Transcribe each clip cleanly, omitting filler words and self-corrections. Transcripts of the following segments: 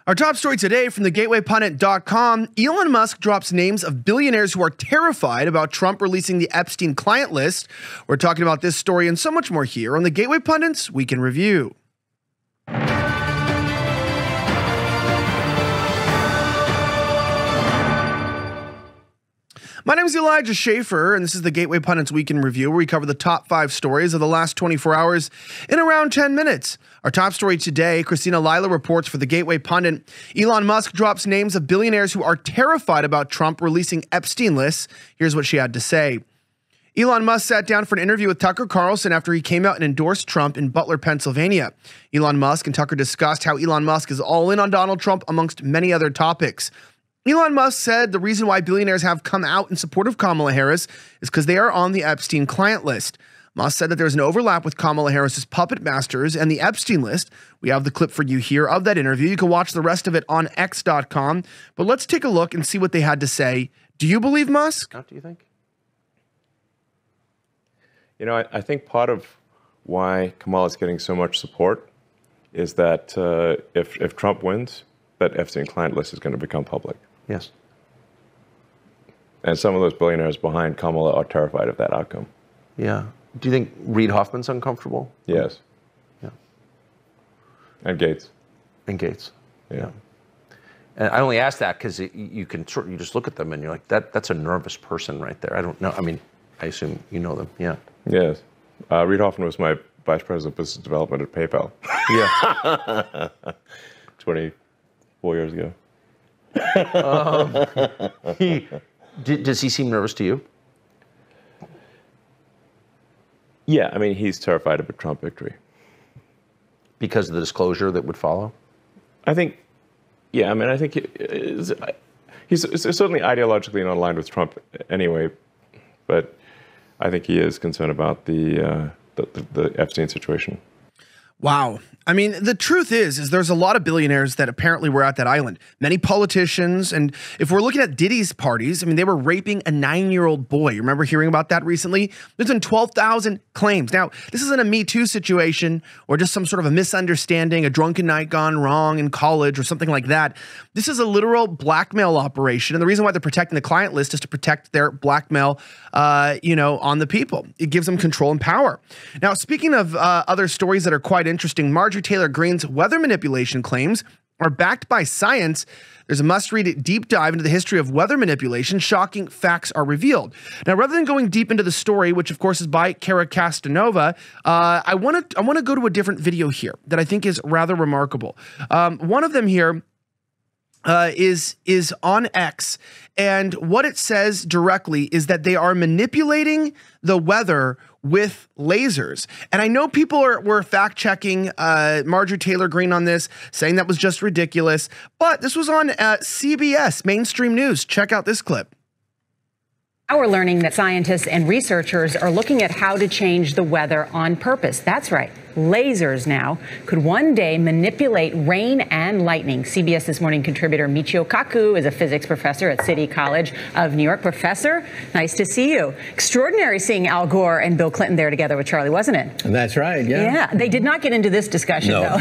Our top story today from thegatewaypundit.com, Elon Musk drops names of billionaires who are terrified about Trump releasing the Epstein client list. We're talking about this story and so much more here on the Gateway Pundit's Week in Review. My name is Elijah Schaffer, and this is the Gateway Pundit's Week in Review, where we cover the top 5 stories of the last 24 hours in around 10 minutes. Our top story today, Christina Lila reports for the Gateway Pundit, Elon Musk drops names of billionaires who are terrified about Trump releasing Epstein lists. Here's what she had to say. Elon Musk sat down for an interview with Tucker Carlson after he came out and endorsed Trump in Butler, Pennsylvania. Elon Musk and Tucker discussed how Elon Musk is all in on Donald Trump, amongst many other topics. Elon Musk said the reason why billionaires have come out in support of Kamala Harris is because they are on the Epstein client list. Musk said that there's an overlap with Kamala Harris's puppet masters and the Epstein list. We have the clip for you here of that interview. You can watch the rest of it on x.com. But let's take a look and see what they had to say. Do you believe Musk? What do you think? You know, I think part of why Kamala is getting so much support is that if Trump wins, that Epstein client list is going to become public. Yes. And some of those billionaires behind Kamala are terrified of that outcome. Yeah. Do you think Reid Hoffman's uncomfortable? Yes. Yeah. And Gates. And Gates. Yeah. And I only ask that because you just look at them and you're like, that's a nervous person right there. I don't know. I mean, I assume you know them. Yeah. Yes. Reid Hoffman was my vice president of business development at PayPal. Yeah. 24 years ago. Does he seem nervous to you? Yeah, I mean, he's terrified of a Trump victory. Because of the disclosure that would follow? I think, yeah, I mean, I think he's certainly ideologically not aligned with Trump anyway, but I think he is concerned about the Epstein situation. Wow. I mean, the truth is there's a lot of billionaires that apparently were at that island. Many politicians. And if we're looking at Diddy's parties, I mean, they were raping a 9-year-old boy. You remember hearing about that recently? There's been 12,000 claims. Now, this isn't a Me Too situation or just some sort of a misunderstanding, a drunken night gone wrong in college or something like that. This is a literal blackmail operation. And the reason why they're protecting the client list is to protect their blackmail, on the people. It gives them control and power. Now, speaking of other stories that are quite interesting, Marjorie Taylor Greene's weather manipulation claims are backed by science. There's a must-read deep dive into the history of weather manipulation. Shocking facts are revealed. Now, rather than going deep into the story, which of course is by Cara Castanova, I want to go to a different video here that I think is rather remarkable. One of them here is on X, and what it says directly is that they are manipulating the weather with lasers. And I know people were fact-checking Marjorie Taylor Greene on this, saying that was just ridiculous, but this was on CBS, mainstream news. Check out this clip. Now we're learning that scientists and researchers are looking at how to change the weather on purpose. That's right. Lasers now could one day manipulate rain and lightning. CBS This Morning contributor Michio Kaku is a physics professor at City College of New York. Professor, nice to see you. Extraordinary seeing Al Gore and Bill Clinton there together with Charlie, wasn't it? That's right, yeah. Yeah, they did not get into this discussion, though.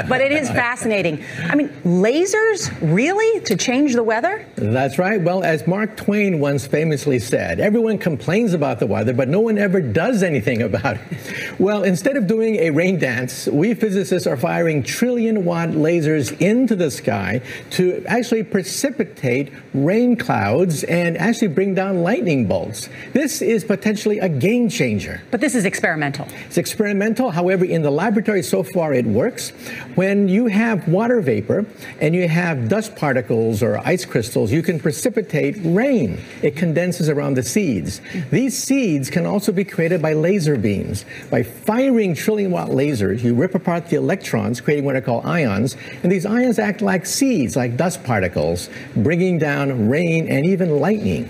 But it is fascinating. I mean, lasers, really? To change the weather? That's right. Well, as Mark Twain once famously said, everyone complains about the weather, but no one ever does anything about it. Well, instead of doing a rain dance, we physicists are firing trillion-watt lasers into the sky to actually precipitate rain clouds and actually bring down lightning bolts. This is potentially a game changer. But this is experimental. It's experimental. However, in the laboratory so far it works. When you have water vapor and you have dust particles or ice crystals, you can precipitate rain. It condenses around the seeds. These seeds can also be created by laser beams. By firing trillion-watt lasers, you rip apart the electrons, creating what are called ions, and these ions act like seeds, like dust particles, bringing down rain and even lightning.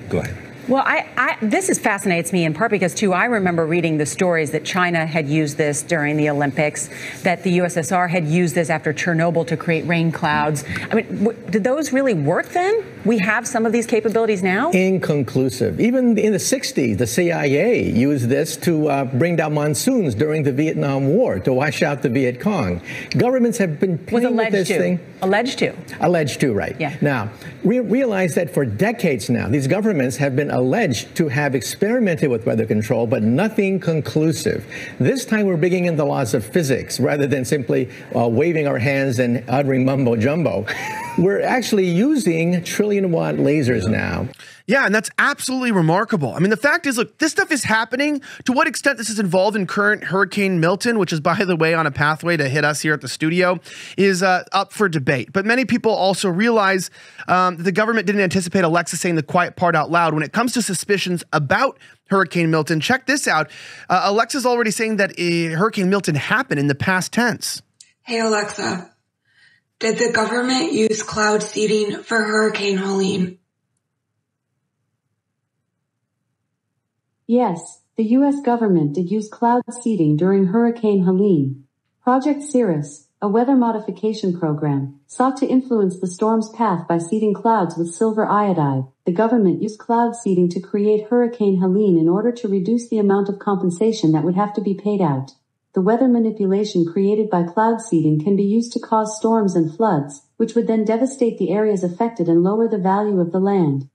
Go ahead. Well, this fascinates me in part because, too, I remember reading the stories that China had used this during the Olympics, that the USSR had used this after Chernobyl to create rain clouds. I mean, did those really work then? We have some of these capabilities now? Inconclusive. Even in the 60s, the CIA used this to bring down monsoons during the Vietnam War, to wash out the Viet Cong. Governments have been playing with this thing. Alleged to. Alleged to, right. Yeah. Now, we realize that for decades now, these governments have been alleged to have experimented with weather control, but nothing conclusive. This time we're bringing in the laws of physics rather than simply waving our hands and uttering mumbo jumbo. We're actually using trillion-watt lasers now. Yeah, and that's absolutely remarkable. I mean, the fact is, look, this stuff is happening. To what extent this is involved in current Hurricane Milton, which is, by the way, on a pathway to hit us here at the studio, is up for debate. But many people also realize that the government didn't anticipate Alexa saying the quiet part out loud. When it comes to suspicions about Hurricane Milton, check this out. Alexa's already saying that Hurricane Milton happened in the past tense. Hey, Alexa, did the government use cloud seeding for Hurricane Helene? Yes, the U.S. government did use cloud seeding during Hurricane Helene. Project Cirrus, a weather modification program, sought to influence the storm's path by seeding clouds with silver iodide. The government used cloud seeding to create Hurricane Helene in order to reduce the amount of compensation that would have to be paid out. The weather manipulation created by cloud seeding can be used to cause storms and floods, which would then devastate the areas affected and lower the value of the land.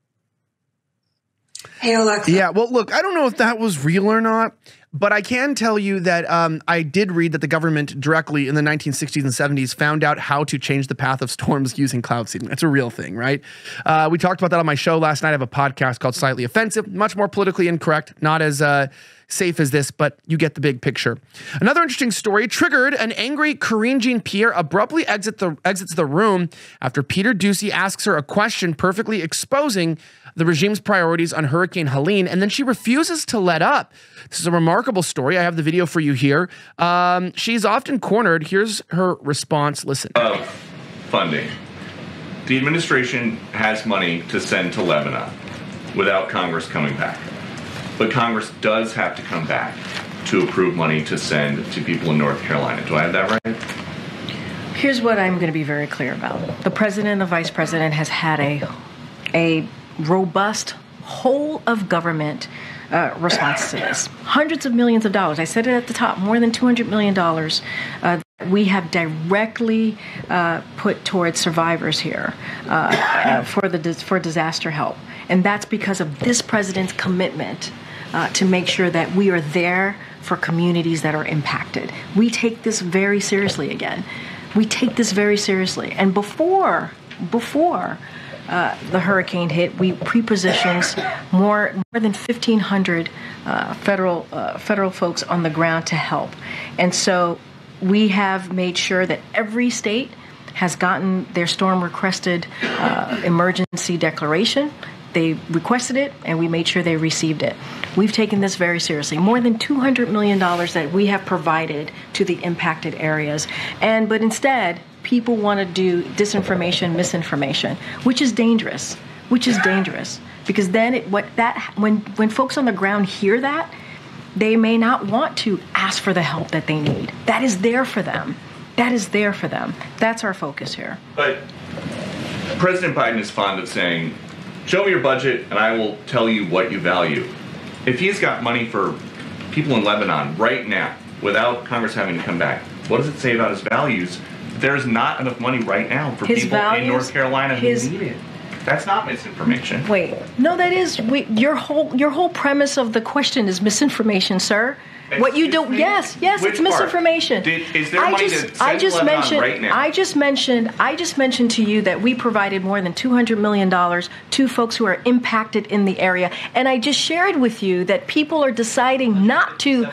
Hey, Alexa. Yeah, well, look, I don't know if that was real or not, but I can tell you that I did read that the government directly in the 1960s and 70s found out how to change the path of storms using cloud seeding. That's a real thing, right? We talked about that on my show last night. I have a podcast called Slightly Offensive, much more politically incorrect, not as safe as this, but you get the big picture. Another interesting story triggered an angry Karine Jean-Pierre abruptly exits the room after Peter Doocy asks her a question perfectly exposing the regime's priorities on Hurricane Helene, and then she refuses to let up. This is a remarkable story. I have the video for you here. She's often cornered. Here's her response. Listen. Of funding. The administration has money to send to Lebanon without Congress coming back. But Congress does have to come back to approve money to send to people in North Carolina. Do I have that right? Here's what I'm going to be very clear about. The president and the vice president has had a robust whole of government response to this. Hundreds of millions of dollars. I said it at the top, more than $200 million we have directly put towards survivors here for disaster help. And that's because of this president's commitment to make sure that we are there for communities that are impacted. We take this very seriously again. We take this very seriously. And before the hurricane hit, we pre-positioned more than 1,500 federal folks on the ground to help. And so we have made sure that every state has gotten their storm requested emergency declaration. They requested it, and we made sure they received it. We've taken this very seriously. More than $200 million that we have provided to the impacted areas. But instead, people want to do disinformation, misinformation, which is dangerous. Because then when folks on the ground hear that, they may not want to ask for the help that they need. That is there for them. That's our focus here. But President Biden is fond of saying, show me your budget and I will tell you what you value. If he's got money for people in Lebanon right now, without Congress having to come back, what does it say about his values? There's not enough money right now for people in North Carolina who need it. That's not misinformation. Wait, no, that is your whole premise of the question is misinformation, sir. What you do? Yes, it's misinformation. Is there money to send to Lebanon right now? I just mentioned to you that we provided more than $200 million to folks who are impacted in the area, and I just shared with you that people are deciding not to.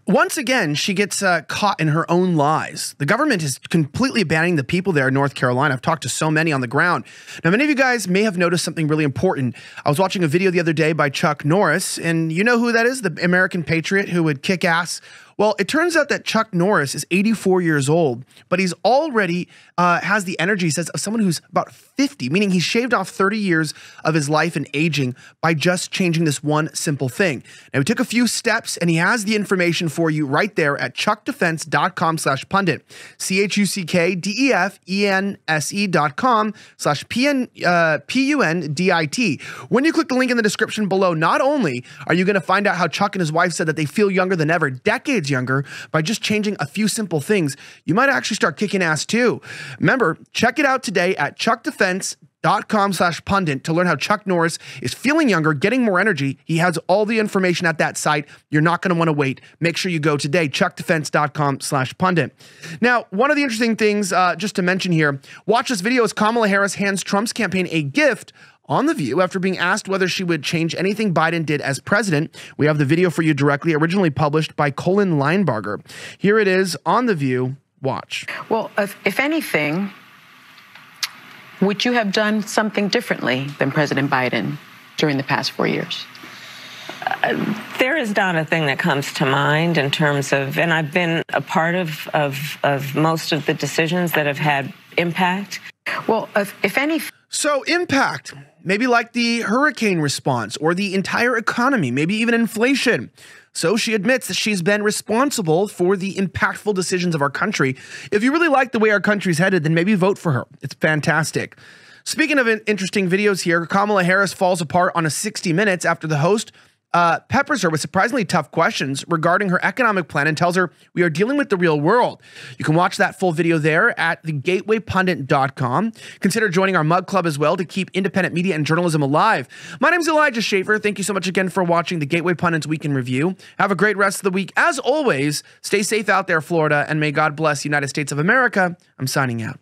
Once again, she gets caught in her own lies. The government is completely abandoning the people there in North Carolina. I've talked to so many on the ground. Now, many of you guys may have noticed something really important. I was watching a video the other day by Chuck Norris, and you know who that is? The American patriot who would kick ass Well, it turns out that Chuck Norris is 84 years old, but he's already has the energy, he says, of someone who's about 50, meaning he shaved off 30 years of his life and aging by just changing this one simple thing. Now, he took a few steps, and he has the information for you right there at chuckdefense.com/pundit, chuckdefense.com/PUNDIT. When you click the link in the description below, not only are you going to find out how Chuck and his wife said that they feel younger than ever, decades younger, by just changing a few simple things, you might actually start kicking ass too. Remember, check it out today at chuckdefense.com/pundit to learn how Chuck Norris is feeling younger, getting more energy. He has all the information at that site. You're not going to want to wait. Make sure you go today, chuckdefense.com/pundit. Now, one of the interesting things just to mention here, watch this video as Kamala Harris hands Trump's campaign a gift on The View after being asked whether she would change anything Biden did as president. We have the video for you directly, originally published by Colin Linebarger. Here it is on The View. Watch. Well, if anything, would you have done something differently than President Biden during the past 4 years? There is not a thing that comes to mind in terms of, and I've been a part of most of the decisions that have had impact. Well, if any. So impact, maybe like the hurricane response or the entire economy, maybe even inflation. So she admits that she's been responsible for the impactful decisions of our country. If you really like the way our country's headed, then maybe vote for her. It's fantastic. Speaking of interesting videos here, Kamala Harris falls apart on a 60 Minutes after the host peppers her with surprisingly tough questions regarding her economic plan and tells her we are dealing with the real world. You can watch that full video there at thegatewaypundit.com. Consider joining our mug club as well to keep independent media and journalism alive. My name is Elijah Schaffer. Thank you so much again for watching the Gateway Pundit's Week in Review. Have a great rest of the week. As always, stay safe out there, Florida, and may God bless the United States of America. I'm signing out.